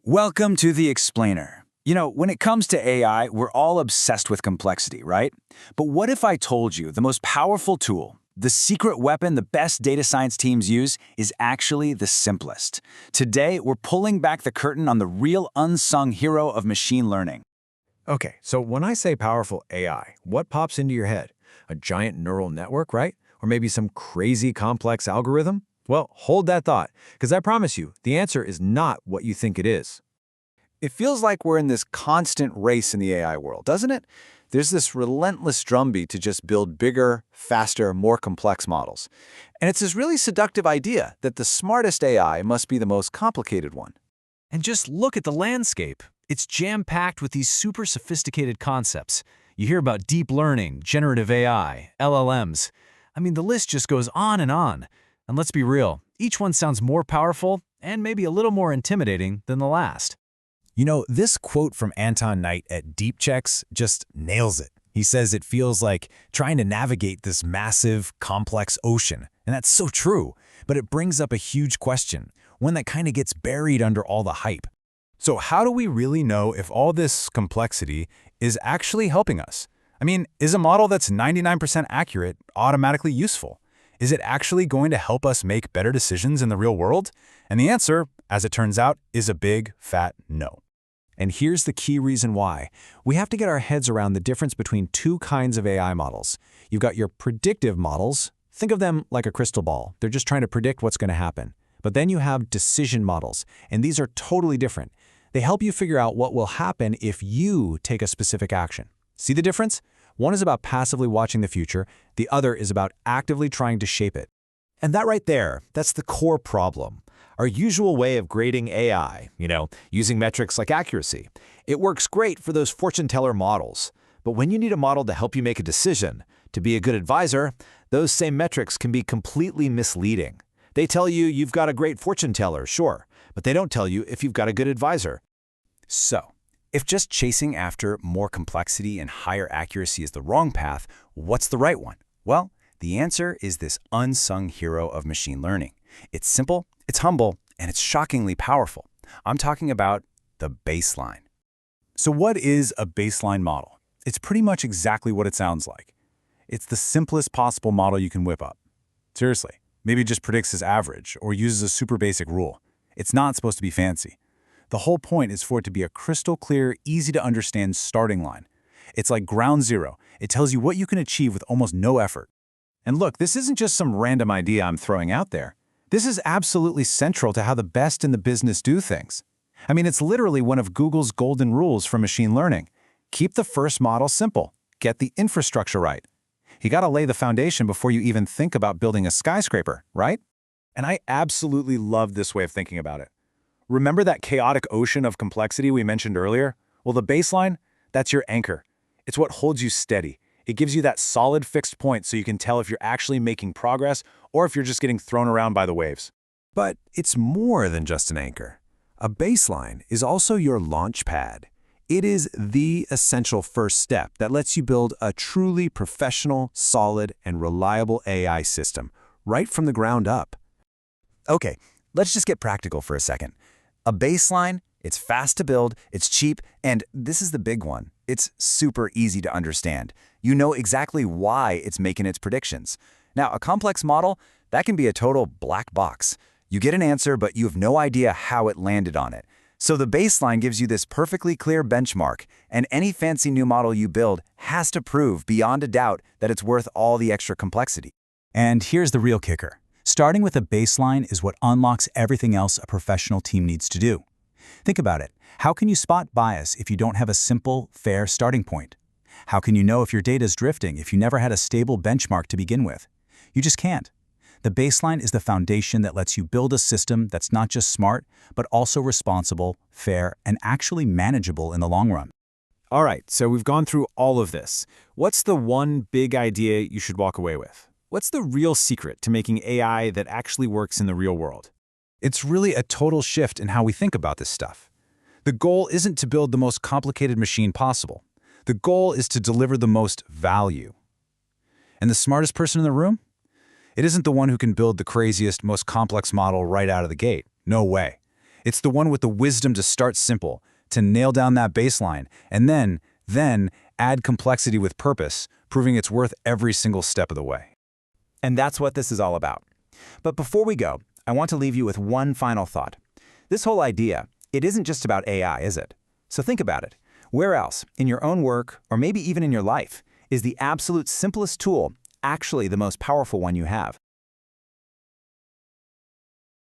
Welcome to The Explainer. You know, when it comes to AI, we're all obsessed with complexity, right? But what if I told you the most powerful tool, the secret weapon the best data science teams use, is actually the simplest? Today, we're pulling back the curtain on the real unsung hero of machine learning. Okay, so when I say powerful AI, what pops into your head? A giant neural network, right? Or maybe some crazy complex algorithm? Well, hold that thought, because I promise you, the answer is not what you think it is. It feels like we're in this constant race in the AI world, doesn't it? There's this relentless drumbeat to just build bigger, faster, more complex models. And it's this really seductive idea that the smartest AI must be the most complicated one. And just look at the landscape. It's jam-packed with these super sophisticated concepts. You hear about deep learning, generative AI, LLMs. I mean, the list just goes on and on. And let's be real, each one sounds more powerful and maybe a little more intimidating than the last. You know, this quote from Anton Knight at DeepChecks just nails it. He says it feels like trying to navigate this massive, complex ocean. And that's so true. But it brings up a huge question, one that kind of gets buried under all the hype. So how do we really know if all this complexity is actually helping us? I mean, is a model that's 99% accurate automatically useful? Is it actually going to help us make better decisions in the real world? And the answer, as it turns out, is a big, fat no. And here's the key reason why. We have to get our heads around the difference between two kinds of AI models. You've got your predictive models. Think of them like a crystal ball. They're just trying to predict what's going to happen. But then you have decision models, and these are totally different. They help you figure out what will happen if you take a specific action. See the difference? One is about passively watching the future. The other is about actively trying to shape it. And that right there, that's the core problem. Our usual way of grading AI, using metrics like accuracy, it works great for those fortune teller models. But when you need a model to help you make a decision, to be a good advisor, those same metrics can be completely misleading. They tell you you've got a great fortune teller, sure, but they don't tell you if you've got a good advisor. So, if just chasing after more complexity and higher accuracy is the wrong path, what's the right one? Well, the answer is this unsung hero of machine learning. It's simple, it's humble, and it's shockingly powerful. I'm talking about the baseline. So what is a baseline model? It's pretty much exactly what it sounds like. It's the simplest possible model you can whip up. Seriously, maybe it just predicts as average or uses a super basic rule. It's not supposed to be fancy. The whole point is for it to be a crystal clear, easy to understand starting line. It's like ground zero. It tells you what you can achieve with almost no effort. And look, this isn't just some random idea I'm throwing out there. This is absolutely central to how the best in the business do things. I mean, it's literally one of Google's golden rules for machine learning. Keep the first model simple. Get the infrastructure right. You gotta lay the foundation before you even think about building a skyscraper, right? And I absolutely love this way of thinking about it. Remember that chaotic ocean of complexity we mentioned earlier? Well, the baseline, that's your anchor. It's what holds you steady. It gives you that solid fixed point so you can tell if you're actually making progress or if you're just getting thrown around by the waves. But it's more than just an anchor. A baseline is also your launch pad. It is the essential first step that lets you build a truly professional, solid, and reliable AI system right from the ground up. Okay, let's just get practical for a second. A baseline, it's fast to build, it's cheap, and this is the big one. It's super easy to understand. You know exactly why it's making its predictions. Now, a complex model, that can be a total black box. You get an answer, but you have no idea how it landed on it. So the baseline gives you this perfectly clear benchmark, and any fancy new model you build has to prove beyond a doubt that it's worth all the extra complexity. And here's the real kicker. Starting with a baseline is what unlocks everything else a professional team needs to do. Think about it. How can you spot bias if you don't have a simple, fair starting point? How can you know if your data is drifting if you never had a stable benchmark to begin with? You just can't. The baseline is the foundation that lets you build a system that's not just smart, but also responsible, fair, and actually manageable in the long run. All right, so we've gone through all of this. What's the one big idea you should walk away with? What's the real secret to making AI that actually works in the real world? It's really a total shift in how we think about this stuff. The goal isn't to build the most complicated machine possible. The goal is to deliver the most value. And the smartest person in the room? It isn't the one who can build the craziest, most complex model right out of the gate. No way. It's the one with the wisdom to start simple, to nail down that baseline, and then add complexity with purpose, proving its worth every single step of the way. And that's what this is all about. But before we go, I want to leave you with one final thought. This whole idea, it isn't just about AI, is it? So think about it. Where else, in your own work, or maybe even in your life, is the absolute simplest tool actually the most powerful one you have?